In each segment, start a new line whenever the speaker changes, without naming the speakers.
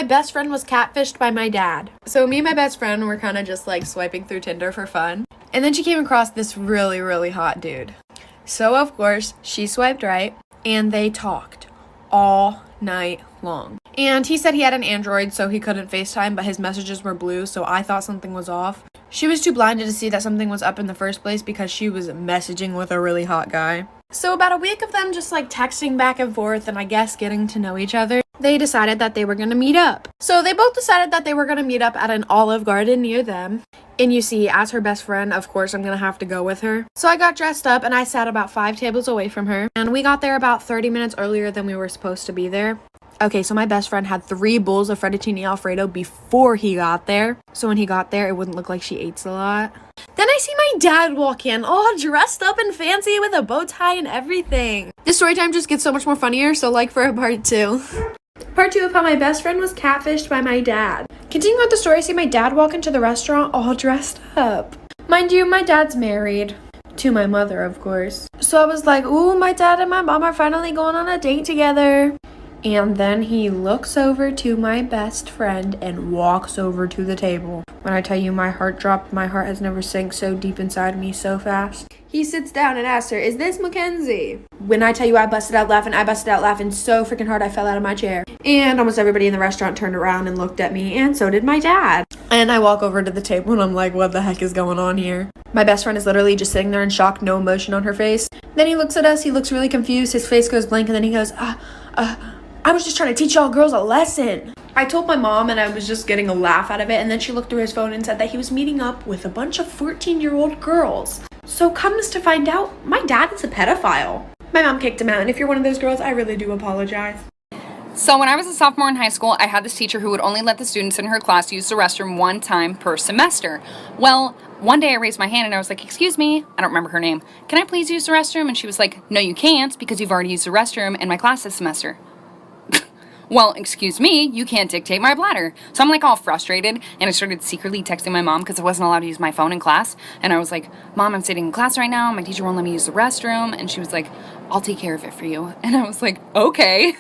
best friend was catfished by my dad. So me and my best friend were kind of just like swiping through Tinder for fun. And then she came across this really, really hot dude. So of course, she swiped right and they talked all night long. And he said he had an Android, so he couldn't FaceTime, but his messages were blue, so I thought something was off. She was too blinded to see that something was up in the first place because she was messaging with a really hot guy. So about a week of them just like texting back and forth and I guess getting to know each other, they decided that they were going to meet up. So they both decided that they were going to meet up at an Olive Garden near them. And you see, as her best friend, of course, I'm going to have to go with her. So I got dressed up and I sat about 5 tables away from her. And we got there about 30 minutes earlier than we were supposed to be there. Okay, so my best friend had 3 bowls of fettuccine alfredo before he got there. So when he got there, it wouldn't look like she ate a lot. Then I see my dad walk in, all dressed up and fancy with a bow tie and everything. This story time just gets so much more funnier, so like for a part 2. Part 2 of how my best friend was catfished by my dad. Continuing with the story, I see my dad walk into the restaurant all dressed up. Mind you, my dad's married. To my mother, of course. So I was like, ooh, my dad and my mom are finally going on a date together. And then he looks over to my best friend and walks over to the table. When I tell you my heart dropped, my heart has never sank so deep inside me so fast. He sits down and asks her, "Is this Mackenzie?" When I tell you I busted out laughing so freaking hard I fell out of my chair. And almost everybody in the restaurant turned around and looked at me, and so did my dad. And I walk over to the table and I'm like, what the heck is going on here? My best friend is literally just sitting there in shock, no emotion on her face. Then he looks at us, he looks really confused, his face goes blank, and then he goes, I was just trying to teach y'all girls a lesson. I told my mom and I was just getting a laugh out of it, and then she looked through his phone and said that he was meeting up with a bunch of 14-year-old girls. So comes to find out, my dad is a pedophile. My mom kicked him out, and if you're one of those girls, I really do apologize.
So when I was a sophomore in high school, I had this teacher who would only let the students in her class use the restroom 1 time per semester. Well, one day I raised my hand and I was like, "Excuse me," I don't remember her name, "can I please use the restroom?" And she was like, "No, you can't, because you've already used the restroom in my class this semester." Well, excuse me, you can't dictate my bladder. So I'm like all frustrated, and I started secretly texting my mom because I wasn't allowed to use my phone in class. And I was like, "Mom, I'm sitting in class right now. My teacher won't let me use the restroom." And she was like, "I'll take care of it for you." And I was like, okay.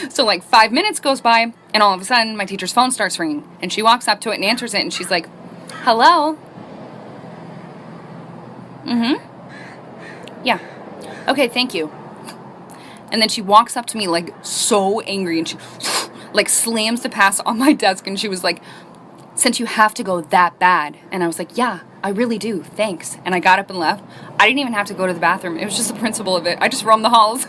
So like 5 minutes goes by, and all of a sudden my teacher's phone starts ringing, and she walks up to it and answers it, and she's like, "Hello?" "Yeah. Okay, thank you." And then she walks up to me like so angry, and she like slams the pass on my desk, and she was like, "Since you have to go that bad." And I was like, "Yeah, I really do, thanks." And I got up and left. I didn't even have to go to the bathroom. It was just the principle of it. I just roamed the halls.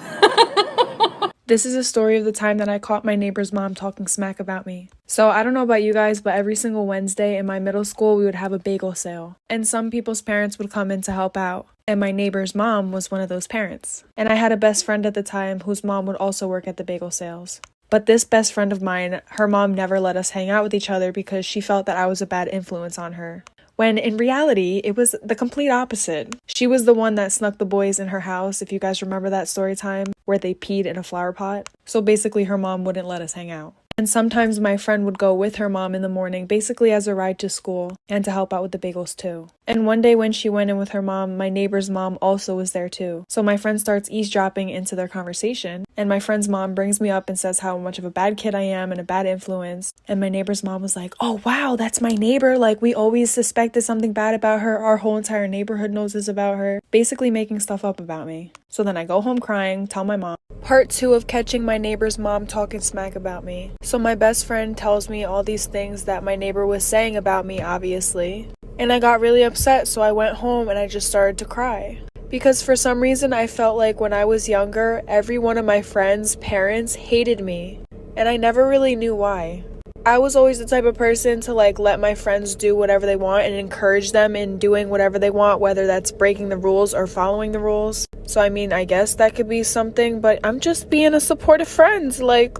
This is a story of the time that I caught my neighbor's mom talking smack about me. So I don't know about you guys, but every single Wednesday in my middle school, we would have a bagel sale. And some people's parents would come in to help out. And my neighbor's mom was one of those parents. And I had a best friend at the time whose mom would also work at the bagel sales. But this best friend of mine, her mom never let us hang out with each other because she felt that I was a bad influence on her. When in reality, it was the complete opposite. She was the one that snuck the boys in her house, if you guys remember that story time, where they peed in a flower pot. So basically her mom wouldn't let us hang out. And sometimes my friend would go with her mom in the morning, basically as a ride to school, and to help out with the bagels too. And one day when she went in with her mom, my neighbor's mom also was there too. So my friend starts eavesdropping into their conversation, and my friend's mom brings me up and says how much of a bad kid I am and a bad influence. And my neighbor's mom was like, "Oh wow, that's my neighbor. Like, we always suspected something bad about her. Our whole entire neighborhood knows this about her." Basically making stuff up about me. So then I go home crying, tell my mom. Part 2 of catching my neighbor's mom talking smack about me. So my best friend tells me all these things that my neighbor was saying about me, obviously. And I got really upset, so I went home and I just started to cry. Because for some reason I felt like when I was younger, every one of my friends' parents hated me. And I never really knew why. I was always the type of person to like let my friends do whatever they want and encourage them in doing whatever they want, whether that's breaking the rules or following the rules. So I mean, I guess that could be something, but I'm just being a supportive friend, like...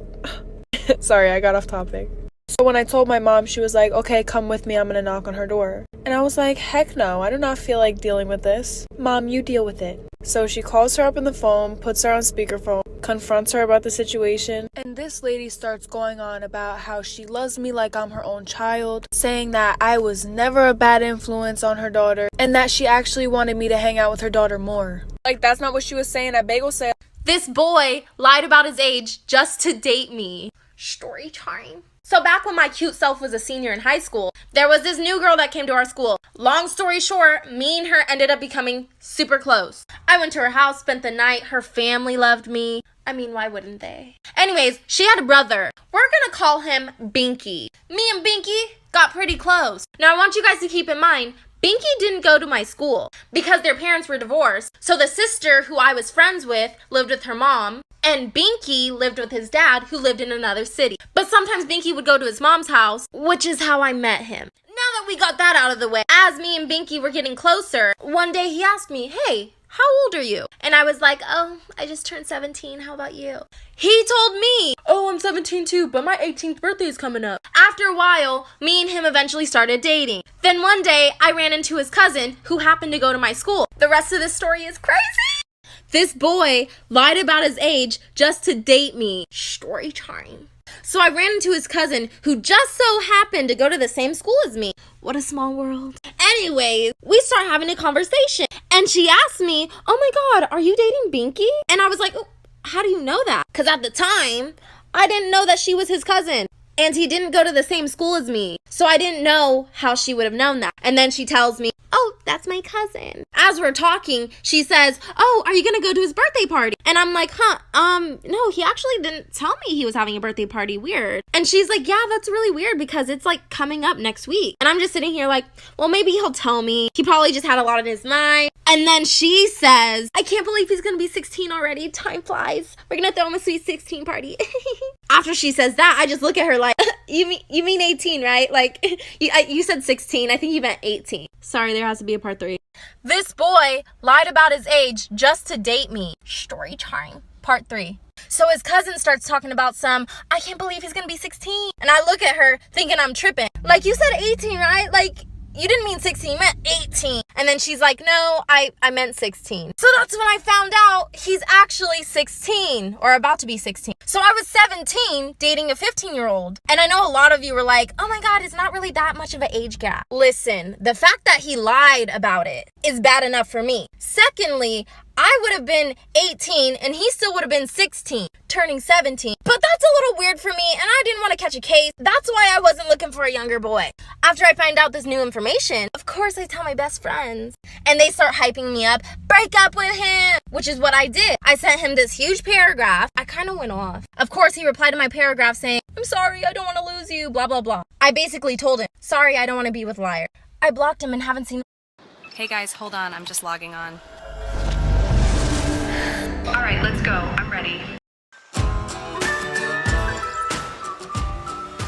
Sorry, I got off topic. So when I told my mom, she was like, "Okay, come with me, I'm gonna knock on her door." And I was like, heck no, I do not feel like dealing with this. "Mom, you deal with it." So she calls her up on the phone, puts her on speakerphone, confronts her about the situation, and this lady starts going on about how she loves me like I'm her own child, saying that I was never a bad influence on her daughter, and that she actually wanted me to hang out with her daughter more. Like, that's not what she was saying at bagel sale.
This boy lied about his age just to date me. Story time.
So back when my cute self was a senior in high school, there was this new girl that came to our school. Long story short, me and her ended up becoming super close. I went to her house, spent the night. Her family loved me. I mean, why wouldn't they? Anyways, she had a brother. We're gonna call him Binky. Me and Binky got pretty close. Now I want you guys to keep in mind, Binky didn't go to my school because their parents were divorced. So the sister who I was friends with lived with her mom, and Binky lived with his dad who lived in another city. But sometimes Binky would go to his mom's house, which is how I met him. Now that we got that out of the way, as me and Binky were getting closer, one day he asked me, "Hey, how old are you?" And I was like, "Oh, I just turned 17. How about you?" He told me, "Oh, I'm 17 too, but my 18th birthday is coming up." After a while, me and him eventually started dating. Then one day, I ran into his cousin who happened to go to my school. The rest of this story is crazy. This boy lied about his age just to date me. Story time. So I ran into his cousin who just so happened to go to the same school as me. What a small world. Anyways, we start having a conversation and she asked me, "Oh my God, are you dating Binky?" And I was like, "Oh, how do you know that?" Because at the time, I didn't know that she was his cousin. And he didn't go to the same school as me. So I didn't know how she would have known that. And then she tells me, "Oh, that's my cousin." As we're talking, she says, "Oh, are you going to go to his birthday party?" And I'm like, no, he actually didn't tell me he was having a birthday party. Weird. And she's like, "Yeah, that's really weird because it's like coming up next week." And I'm just sitting here like, well, maybe he'll tell me. He probably just had a lot on his mind. And then she says, "I can't believe he's going to be 16 already. Time flies. We're going to throw him a sweet 16 party." After she says that, I just look at her like, you mean 18, right? Like, you said 16. I think you meant 18. Sorry, there has to be a part 3. This boy lied about his age just to date me. Story time. Part 3. So his cousin starts talking about "I can't believe he's going to be 16. And I look at her thinking I'm tripping. Like, you said 18, right? Like, you didn't mean 16, you meant 18. And then she's like, "No, I meant 16. So that's when I found out he's actually 16 or about to be 16. So I was 17 dating a 15-year-old. And I know a lot of you were like, "Oh my God, it's not really that much of an age gap." Listen, the fact that he lied about it is bad enough for me. Secondly, I would have been 18 and he still would have been 16, turning 17. But that's a little weird for me and I didn't want to catch a case. That's why I wasn't looking for a younger boy. After I find out this new information, of course I tell my best friends. And they start hyping me up. "Break up with him," which is what I did. I sent him this huge paragraph. I kind of went off. Of course, he replied to my paragraph saying, "I'm sorry, I don't want to lose you, blah, blah, blah." I basically told him, "Sorry, I don't want to be with liar." I blocked him and haven't seen.
Hey guys, hold on, I'm just logging on.
All right, let's go. I'm ready.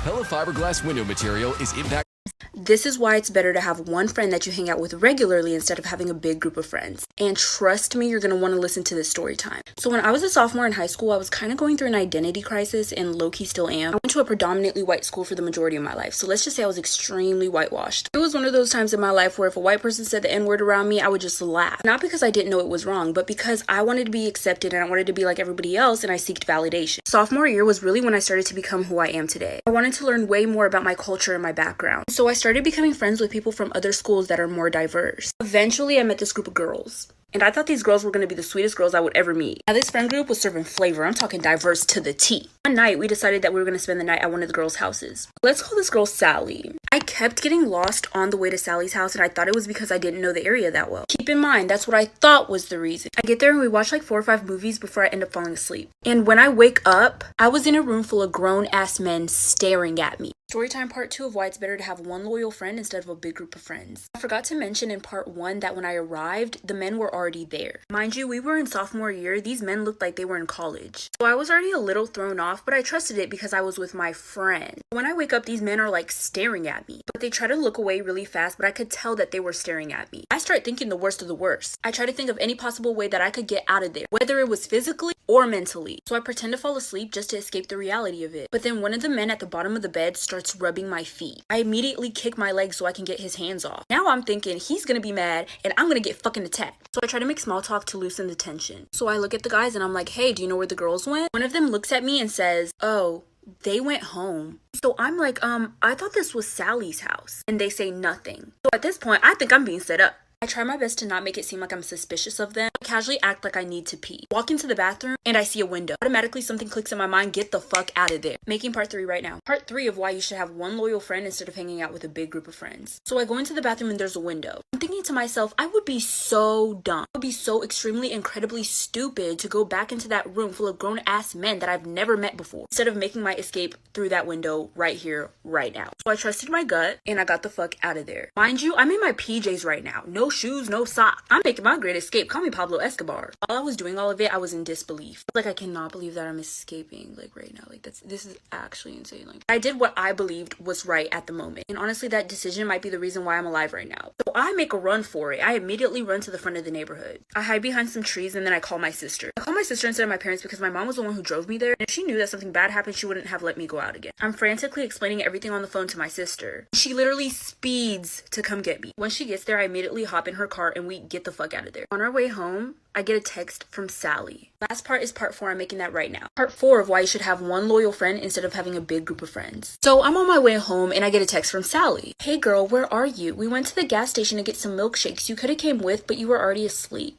Hella fiberglass window material is impact.
This is why it's better to have one friend that you hang out with regularly instead of having a big group of friends. And trust me, you're going to want to listen to this story time. So when I was a sophomore in high school, I was kind of going through an identity crisis, and low-key still am. I went to a predominantly white school for the majority of my life, so let's just say I was extremely whitewashed. It was one of those times in my life where if a white person said the N-word around me, I would just laugh. Not because I didn't know it was wrong, but because I wanted to be accepted and I wanted to be like everybody else, and I seeked validation. Sophomore year was really when I started to become who I am today. I wanted to learn way more about my culture and my background. So I started becoming friends with people from other schools that are more diverse. Eventually, I met this group of girls. And I thought these girls were going to be the sweetest girls I would ever meet. Now, this friend group was serving flavor. I'm talking diverse to the T. One night, we decided that we were going to spend the night at one of the girls' houses. Let's call this girl Sally. I kept getting lost on the way to Sally's house, and I thought it was because I didn't know the area that well. Keep in mind, that's what I thought was the reason. I get there and we watch like 4 or 5 movies before I end up falling asleep. And when I wake up, I was in a room full of grown-ass men staring at me. Storytime part 2 of why it's better to have one loyal friend instead of a big group of friends. I forgot to mention in part 1 that when I arrived, the men were already there. Mind you, we were in sophomore year. These men looked like they were in college. So I was already a little thrown off, but I trusted it because I was with my friend. When I wake up, these men are like staring at me. But they try to look away really fast, but I could tell that they were staring at me. I start thinking the worst of the worst. I try to think of any possible way that I could get out of there, whether it was physically or mentally. So I pretend to fall asleep just to escape the reality of it. But then one of the men at the bottom of the bed starts rubbing my feet. I immediately kick my leg so I can get his hands off. Now I'm thinking he's gonna be mad and I'm gonna get fucking attacked. So I try to make small talk to loosen the tension. So I look at the guys and I'm like, "Hey, do you know where the girls went?" One of them looks at me and says, "Oh, they went home." So I'm like, I thought this was Sally's house. And they say nothing. So at this point, I think I'm being set up. I try my best to not make it seem like I'm suspicious of them. I casually act like I need to pee. Walk into the bathroom and I see a window. Automatically something clicks in my mind, get the fuck out of there. Making part 3 right now. Part 3 of why you should have one loyal friend instead of hanging out with a big group of friends. So I go into the bathroom and there's a window. I'm thinking to myself, I would be so dumb. I would be so extremely incredibly stupid to go back into that room full of grown ass men that I've never met before, instead of making my escape through that window right here, right now. So I trusted my gut and I got the fuck out of there. Mind you, I'm in my PJs right now. No shoes, no socks. I'm making my great escape. Call me Pablo Escobar. While I was doing all of it, I was in disbelief. Like, I cannot believe that I'm escaping, like, right now. Like, this is actually insane. Like, I did what I believed was right at the moment. And honestly, that decision might be the reason why I'm alive right now. So I make a run for it. I immediately run to the front of the neighborhood. I hide behind some trees and then I call my sister. I call my sister instead of my parents because my mom was the one who drove me there. And if she knew that something bad happened, she wouldn't have let me go out again. I'm frantically explaining everything on the phone to my sister. She literally speeds to come get me. When she gets there, I immediately hop in her car and we get the fuck out of there. On our way home, I get a text from Sally. Last part is part 4. I'm making that right now. Part 4 of why you should have one loyal friend instead of having a big group of friends. So I'm on my way home and I get a text from Sally. Hey girl, where are you? We went to the gas station to get some milkshakes. You could have came with, but you were already asleep.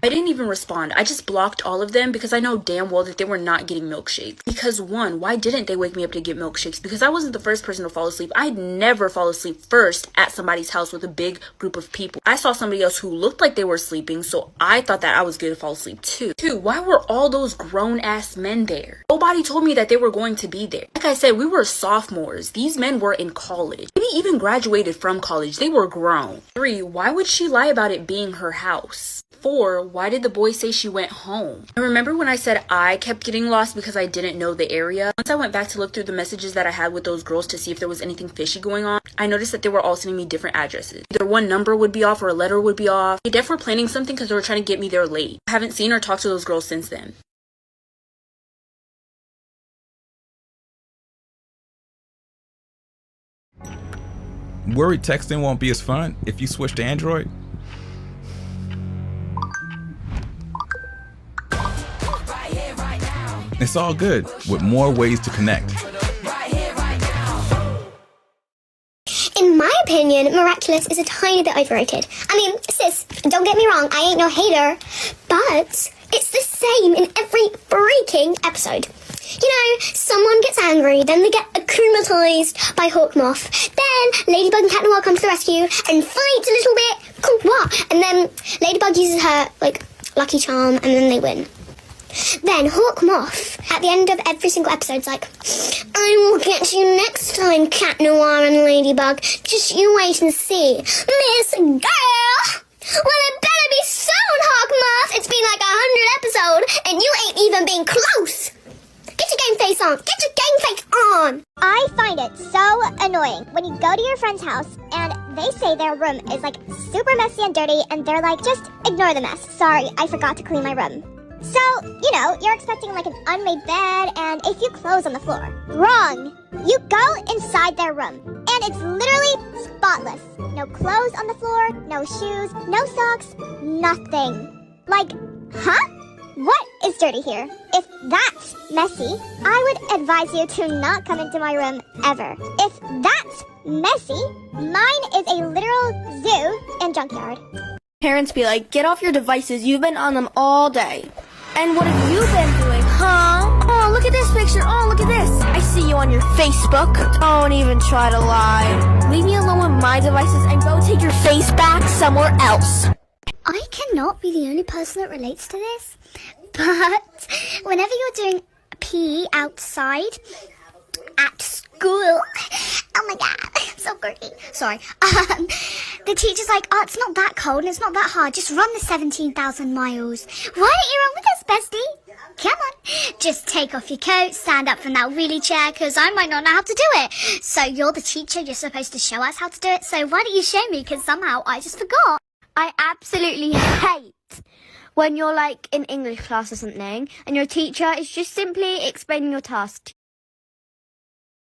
I didn't even respond. I just blocked all of them because I know damn well that they were not getting milkshakes. Because 1, why didn't they wake me up to get milkshakes? Because I wasn't the first person to fall asleep. I'd never fall asleep first at somebody's house with a big group of people. I saw somebody else who looked like they were sleeping, so I thought that I was going to fall asleep too. 2, why were all those grown ass men there? Nobody told me that they were going to be there. Like I said, we were sophomores. These men were in college. Maybe even graduated from college. They were grown. 3, why would she lie about it being her house? 4, why did the boy say she went home? I remember when I said I kept getting lost because I didn't know the area. Once I went back to look through the messages that I had with those girls to see if there was anything fishy going on, I noticed that they were all sending me different addresses. Either one number would be off or a letter would be off. They definitely were planning something because they were trying to get me there late. I haven't seen or talked to those girls since then.
Worried texting won't be as fun if you switch to Android? It's all good with more ways to connect.
In my opinion, Miraculous is a tiny bit overrated. I mean, sis, don't get me wrong, I ain't no hater, but it's the same in every freaking episode. You know, someone gets angry, then they get acclimatized by Hawkmoth. Then Ladybug and Cat Noir come to the rescue and fight a little bit, and then Ladybug uses her, like, lucky charm, and then they win. Then Hawkmoth, at the end of every single episode, is like, I will get you next time, Cat Noir and Ladybug. Just you wait and see. Miss Girl! Well, it better be soon, Hawkmoth. It's been like 100 episodes, and you ain't even been close. Get your game face on. Get your game face on.
I find it so annoying when you go to your friend's house and they say their room is like super messy and dirty, and they're like, just ignore the mess. Sorry, I forgot to clean my room. So, you know, you're expecting like an unmade bed and a few clothes on the floor. Wrong! You go inside their room, and it's literally spotless. No clothes on the floor, no shoes, no socks, nothing. Like, huh? What is dirty here? If that's messy, I would advise you to not come into my room ever. If that's messy, mine is a literal zoo and junkyard.
Parents be like, get off your devices, you've been on them all day. And what have you been doing, huh? Oh, look at this picture. Oh, look at this. I see you on your Facebook. Don't even try to lie. Leave me alone with my devices and go take your face back somewhere else.
I cannot be the only person that relates to this, but whenever you're doing PE outside at school, oh my god, so girly. Sorry. The teacher's like, oh, it's not that cold and it's not that hard. Just run the 17,000 miles. Why aren't you wrong with us, bestie? Come on. Just take off your coat, stand up from that wheelie chair, because I might not know how to do it. So you're the teacher, you're supposed to show us how to do it, so why don't you show me, because somehow I just forgot.
I absolutely hate when you're like in English class or something and your teacher is just simply explaining your task